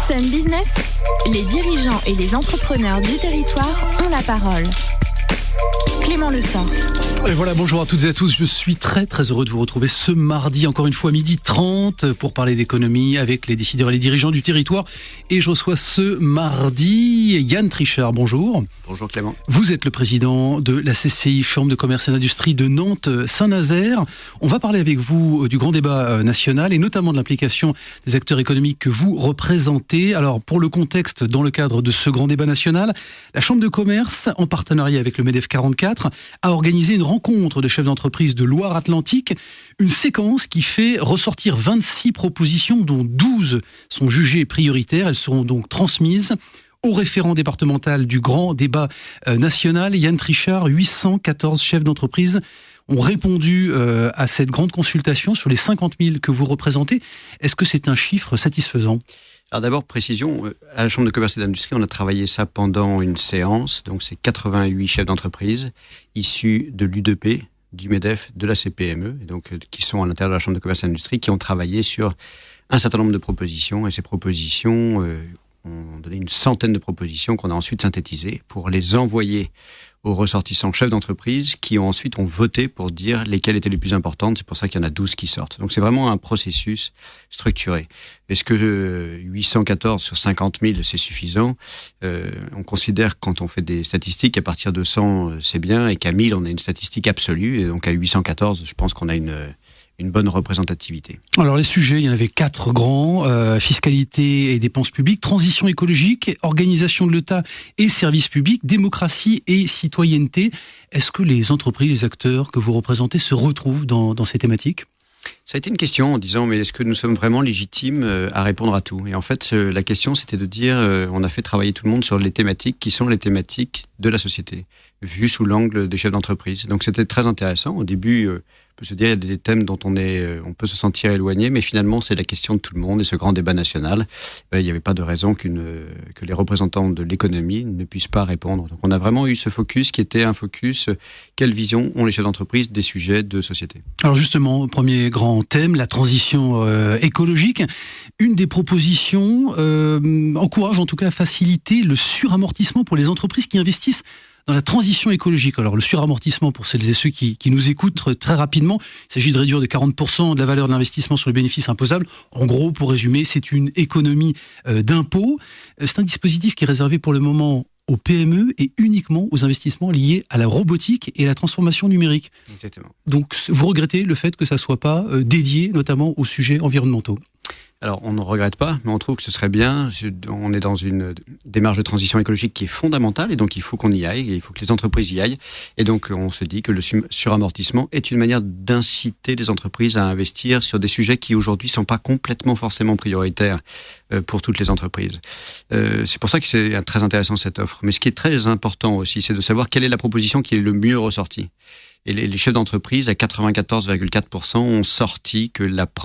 Sun Business, les dirigeants et les entrepreneurs du territoire ont la parole. Clément Lessard. Et voilà, bonjour à toutes et à tous. Je suis très heureux de vous retrouver ce mardi, encore une fois, 12h30, pour parler d'économie avec les décideurs et les dirigeants du territoire. Et je reçois ce mardi Yann Trichard. Bonjour. Bonjour Clément. Vous êtes le président de la CCI, Chambre de commerce et d'industrie de Nantes-Saint-Nazaire. On va parler avec vous du grand débat national et notamment de l'implication des acteurs économiques que vous représentez. Alors, pour le contexte, dans le cadre de ce grand débat national, la Chambre de commerce, en partenariat avec le MEDEF 44, a organisé une rencontre de chefs d'entreprise de Loire-Atlantique, une séquence qui fait ressortir 26 propositions, dont 12 sont jugées prioritaires. Elles seront donc transmises au référent départemental du grand débat national, Yann Trichard. 814 chefs d'entreprise ont répondu à cette grande consultation sur les 50 000 que vous représentez. Est-ce que c'est un chiffre satisfaisant ? Alors d'abord, précision, à la Chambre de commerce et d'industrie, on a travaillé ça pendant une séance. Donc c'est 88 chefs d'entreprise issus de l'UDP, du MEDEF, de la CPME, et donc qui sont à l'intérieur de la Chambre de commerce et d'industrie, qui ont travaillé sur un certain nombre de propositions. Et ces propositions ont donné une centaine de propositions qu'on a ensuite synthétisées pour les envoyer aux ressortissants chefs d'entreprise qui ensuite ont voté pour dire lesquelles étaient les plus importantes. C'est pour ça qu'il y en a 12 qui sortent. Donc c'est vraiment un processus structuré. Est-ce que 814 sur 50 000 c'est suffisant ? On considère, quand on fait des statistiques, qu'à partir de 100 c'est bien, et qu'à 1000 on a une statistique absolue, et donc à 814 je pense qu'on a une bonne représentativité. Alors les sujets, il y en avait 4 grands, fiscalité et dépenses publiques, transition écologique, organisation de l'État et services publics, démocratie et citoyenneté. Est-ce que les entreprises, les acteurs que vous représentez se retrouvent dans ces thématiques ? Ça a été une question en disant, mais est-ce que nous sommes vraiment légitimes à répondre à tout ? Et en fait, la question, c'était de dire, on a fait travailler tout le monde sur les thématiques qui sont les thématiques de la société, vues sous l'angle des chefs d'entreprise. Donc c'était très intéressant. Au début, on peut se dire, il y a des thèmes dont on peut se sentir éloigné, mais finalement, c'est la question de tout le monde. Et ce grand débat national, il n'y avait pas de raison que les représentants de l'économie ne puissent pas répondre. Donc on a vraiment eu ce focus qui était un focus, quelle vision ont les chefs d'entreprise des sujets de société ? Alors justement, premier grand thème, la transition écologique. Une des propositions encourage en tout cas à faciliter le suramortissement pour les entreprises qui investissent dans la transition écologique. Alors le suramortissement, pour celles et ceux qui nous écoutent très rapidement, il s'agit de réduire de 40% de la valeur de l'investissement sur le bénéfice imposable. En gros, pour résumer, c'est une économie d'impôts. C'est un dispositif qui est réservé pour le moment aux PME et uniquement aux investissements liés à la robotique et à la transformation numérique. Exactement. Donc vous regrettez le fait que ça ne soit pas dédié notamment aux sujets environnementaux ? Alors, on ne regrette pas, mais on trouve que ce serait bien. On est dans une démarche de transition écologique qui est fondamentale, et donc il faut qu'on y aille, et il faut que les entreprises y aillent. Et donc, on se dit que le suramortissement est une manière d'inciter les entreprises à investir sur des sujets qui, aujourd'hui, ne sont pas complètement forcément prioritaires pour toutes les entreprises. C'est pour ça que c'est très intéressant, cette offre. Mais ce qui est très important aussi, c'est de savoir quelle est la proposition qui est le mieux ressortie. Et les chefs d'entreprise, à 94,4%, ont sorti que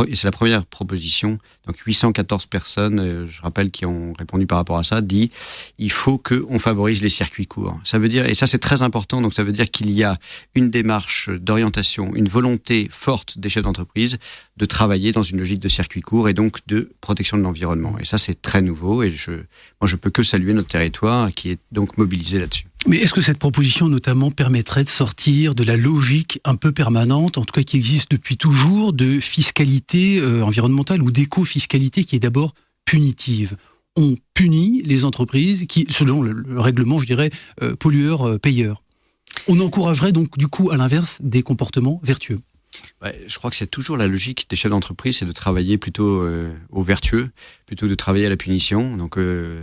et c'est la première proposition, donc 814 personnes, je rappelle, qui ont répondu par rapport à ça, dit il faut qu'on favorise les circuits courts. Ça veut dire, et ça c'est très important, donc ça veut dire qu'il y a une démarche d'orientation, une volonté forte des chefs d'entreprise de travailler dans une logique de circuits courts et donc de protection de l'environnement. Et ça c'est très nouveau, et moi je peux que saluer notre territoire qui est donc mobilisé là-dessus. Mais est-ce que cette proposition, notamment, permettrait de sortir de la logique un peu permanente, en tout cas qui existe depuis toujours, de fiscalité environnementale ou d'éco-fiscalité qui est d'abord punitive ? On punit les entreprises qui, selon le règlement, je dirais, pollueur-payeur. On encouragerait donc, du coup, à l'inverse, des comportements vertueux. Ouais, je crois que c'est toujours la logique des chefs d'entreprise, c'est de travailler plutôt au vertueux, plutôt de travailler à la punition. Donc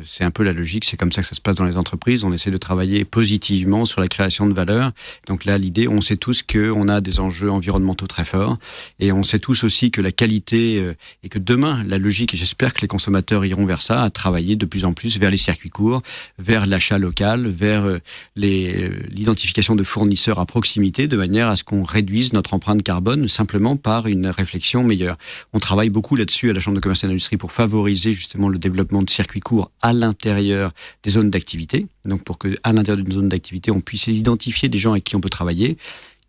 c'est un peu la logique, c'est comme ça que ça se passe dans les entreprises. On essaie de travailler positivement sur la création de valeur. Donc là, l'idée, on sait tous qu'on a des enjeux environnementaux très forts, et on sait tous aussi que la qualité, et que demain, la logique, et j'espère que les consommateurs iront vers ça, à travailler de plus en plus vers les circuits courts, vers l'achat local, vers l'identification de fournisseurs à proximité, de manière à ce qu'on réduise notre empreinte carbone simplement par une réflexion meilleure. On travaille beaucoup là-dessus à la Chambre de commerce et d'industrie pour favoriser justement le développement de circuits courts à l'intérieur des zones d'activité. Donc pour qu'à l'intérieur d'une zone d'activité, on puisse identifier des gens avec qui on peut travailler,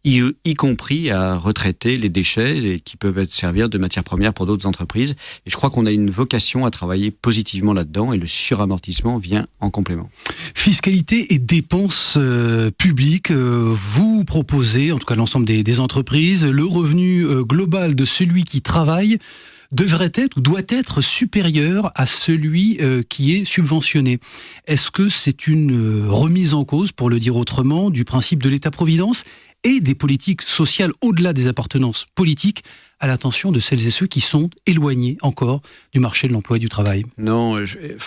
y compris à retraiter les déchets qui peuvent servir de matière première pour d'autres entreprises. Et je crois qu'on a une vocation à travailler positivement là-dedans et le suramortissement vient en complément. Fiscalité et dépenses publiques, vous proposez, en tout cas l'ensemble des entreprises, le revenu global de celui qui travaille devrait être ou doit être supérieur à celui qui est subventionné. Est-ce que c'est une remise en cause, pour le dire autrement, du principe de l'État-providence et des politiques sociales au-delà des appartenances politiques à l'attention de celles et ceux qui sont éloignés encore du marché de l'emploi et du travail? Non,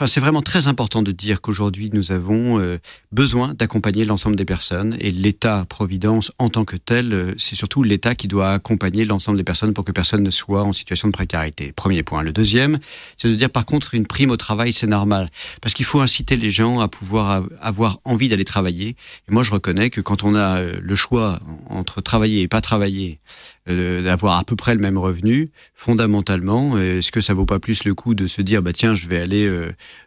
c'est vraiment très important de dire qu'aujourd'hui nous avons besoin d'accompagner l'ensemble des personnes et l'État-providence en tant que tel, c'est surtout l'État qui doit accompagner l'ensemble des personnes pour que personne ne soit en situation de précarité. Premier point. Le deuxième, c'est de dire par contre une prime au travail, c'est normal. Parce qu'il faut inciter les gens à pouvoir avoir envie d'aller travailler. Et moi je reconnais que quand on a le choix entre travailler et pas travailler, d'avoir à peu près le même revenu, fondamentalement, est-ce que ça vaut pas plus le coup de se dire tiens, je vais aller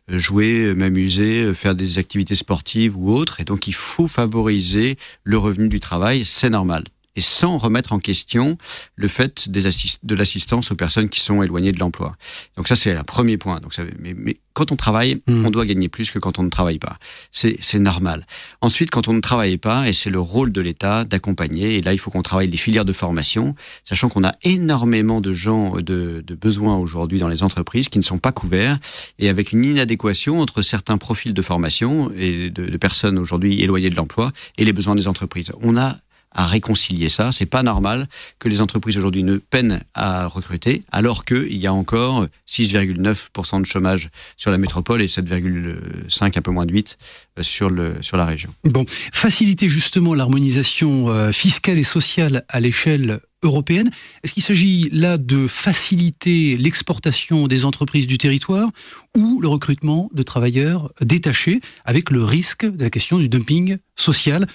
jouer, m'amuser, faire des activités sportives ou autres, et donc il faut favoriser le revenu du travail, c'est normal. Et sans remettre en question le fait de l'assistance aux personnes qui sont éloignées de l'emploi. Donc ça, c'est un premier point. Donc mais quand on travaille, on doit gagner plus que quand on ne travaille pas. C'est normal. Ensuite, quand on ne travaille pas, et c'est le rôle de l'État d'accompagner, et là, il faut qu'on travaille les filières de formation, sachant qu'on a énormément de gens, de besoins aujourd'hui dans les entreprises qui ne sont pas couverts, et avec une inadéquation entre certains profils de formation et de personnes aujourd'hui éloignées de l'emploi et les besoins des entreprises. On a à réconcilier ça. C'est pas normal que les entreprises aujourd'hui ne peinent à recruter, alors qu'il y a encore 6,9% de chômage sur la métropole et 7,5, un peu moins de 8 sur la région. Bon, faciliter justement l'harmonisation fiscale et sociale à l'échelle européenne. Est-ce qu'il s'agit là de faciliter l'exportation des entreprises du territoire ou le recrutement de travailleurs détachés avec le risque de la question du dumping social ?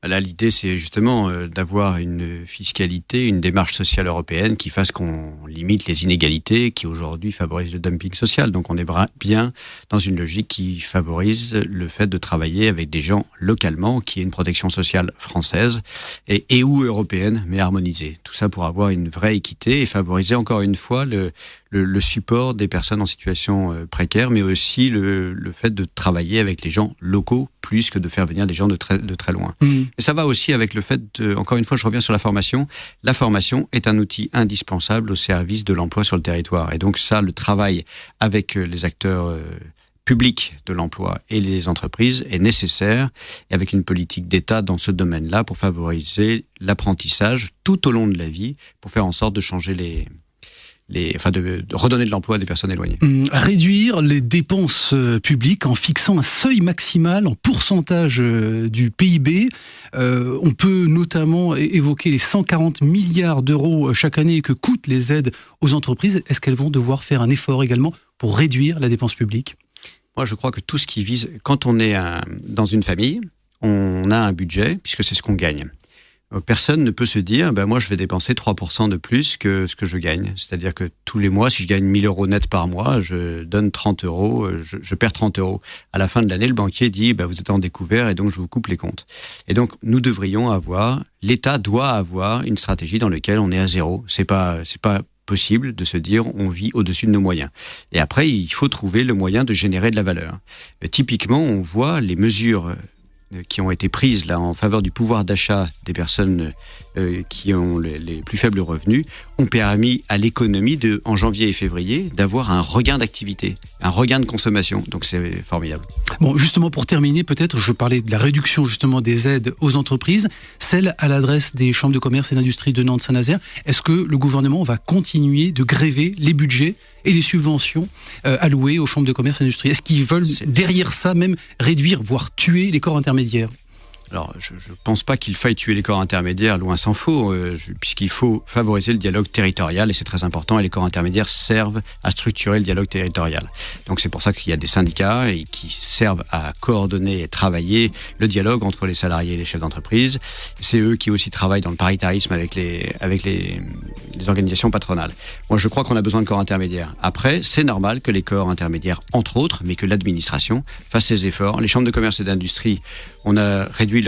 Là, l'idée, c'est justement d'avoir une fiscalité, une démarche sociale européenne qui fasse qu'on limite les inégalités qui aujourd'hui favorisent le dumping social. Donc on est bien dans une logique qui favorise le fait de travailler avec des gens localement, qui ait une protection sociale française et ou européenne, mais harmonisée. Tout ça pour avoir une vraie équité et favoriser encore une fois le support des personnes en situation précaire, mais aussi le fait de travailler avec les gens locaux plus que de faire venir des gens de très loin. Et ça va aussi avec le fait, encore une fois, je reviens sur la formation. La formation est un outil indispensable au service de l'emploi sur le territoire. Et donc ça, le travail avec les acteurs publics de l'emploi et les entreprises est nécessaire, et avec une politique d'État dans ce domaine-là pour favoriser l'apprentissage tout au long de la vie, pour faire en sorte de changer de redonner de l'emploi à des personnes éloignées. Réduire les dépenses publiques en fixant un seuil maximal en pourcentage du PIB. On peut notamment évoquer les 140 milliards d'euros chaque année que coûtent les aides aux entreprises. Est-ce qu'elles vont devoir faire un effort également pour réduire la dépense publique ? Moi, je crois que tout ce qui vise... Quand on est dans une famille, on a un budget, puisque c'est ce qu'on gagne. Personne ne peut se dire, moi je vais dépenser 3% de plus que ce que je gagne. C'est-à-dire que tous les mois, si je gagne 1 000 euros net par mois, je donne 30 euros, je perds 30 euros. À la fin de l'année, le banquier dit, vous êtes en découvert et donc je vous coupe les comptes. Et donc, nous devrions l'État doit avoir une stratégie dans laquelle on est à zéro. C'est pas possible de se dire on vit au-dessus de nos moyens. Et après, il faut trouver le moyen de générer de la valeur. Typiquement, on voit les mesures qui ont été prises là en faveur du pouvoir d'achat des personnes qui ont les plus faibles revenus ont permis à l'économie en janvier et février d'avoir un regain d'activité, un regain de consommation. Donc c'est formidable. Bon, justement pour terminer, peut-être, je parlais de la réduction justement des aides aux entreprises, celle à l'adresse des chambres de commerce et d'industrie de Nantes-Saint-Nazaire. Est-ce que le gouvernement va continuer de gréver les budgets et les subventions allouées aux chambres de commerce et d'industrie? Est-ce qu'ils veulent derrière ça même réduire, voire tuer les corps intermédiaires? Alors, je ne pense pas qu'il faille tuer les corps intermédiaires, loin s'en faut, puisqu'il faut favoriser le dialogue territorial, et c'est très important, et les corps intermédiaires servent à structurer le dialogue territorial. Donc c'est pour ça qu'il y a des syndicats et qui servent à coordonner et travailler le dialogue entre les salariés et les chefs d'entreprise. C'est eux qui aussi travaillent dans le paritarisme avec les organisations patronales. Moi, je crois qu'on a besoin de corps intermédiaires. Après, c'est normal que les corps intermédiaires, entre autres, mais que l'administration fasse ses efforts. Les chambres de commerce et d'industrie, on a réduit réduit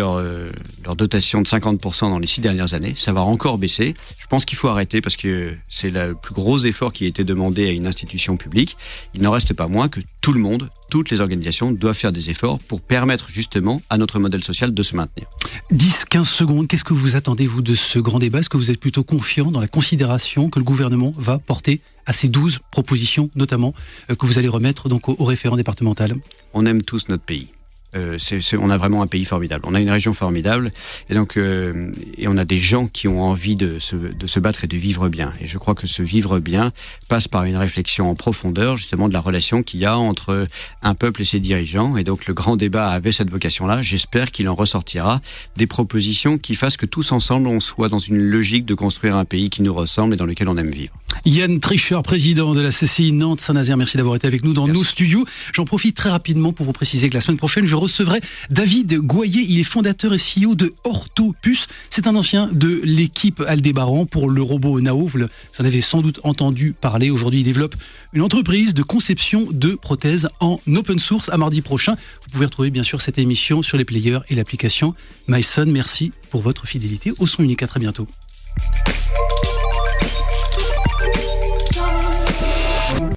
leur dotation de 50% dans les 6 dernières années. Ça va encore baisser. Je pense qu'il faut arrêter parce que c'est le plus gros effort qui a été demandé à une institution publique. Il n'en reste pas moins que tout le monde, toutes les organisations doivent faire des efforts pour permettre justement à notre modèle social de se maintenir. 10-15 secondes, qu'est-ce que vous attendez, vous, de ce grand débat? Est-ce que vous êtes plutôt confiant dans la considération que le gouvernement va porter à ces 12 propositions, notamment, que vous allez remettre donc au référent départemental? On aime tous notre pays. On a vraiment un pays formidable. On a une région formidable et donc et on a des gens qui ont envie de se battre et de vivre bien. Et je crois que ce vivre bien passe par une réflexion en profondeur justement de la relation qu'il y a entre un peuple et ses dirigeants. Et donc le grand débat avait cette vocation-là. J'espère qu'il en ressortira des propositions qui fassent que tous ensemble on soit dans une logique de construire un pays qui nous ressemble et dans lequel on aime vivre. Yann Tricheur, président de la CCI Nantes-Saint-Nazaire, merci d'avoir été avec nous dans nos studios. J'en profite très rapidement pour vous préciser que la semaine prochaine, je recevrai David Goyer. Il est fondateur et CEO de Orthopus. C'est un ancien de l'équipe Aldébaran pour le robot Nao. Vous en avez sans doute entendu parler. Aujourd'hui, il développe une entreprise de conception de prothèses en open source. À mardi prochain, vous pouvez retrouver bien sûr cette émission sur les players et l'application MySon. Merci pour votre fidélité au Son Unique. À très bientôt.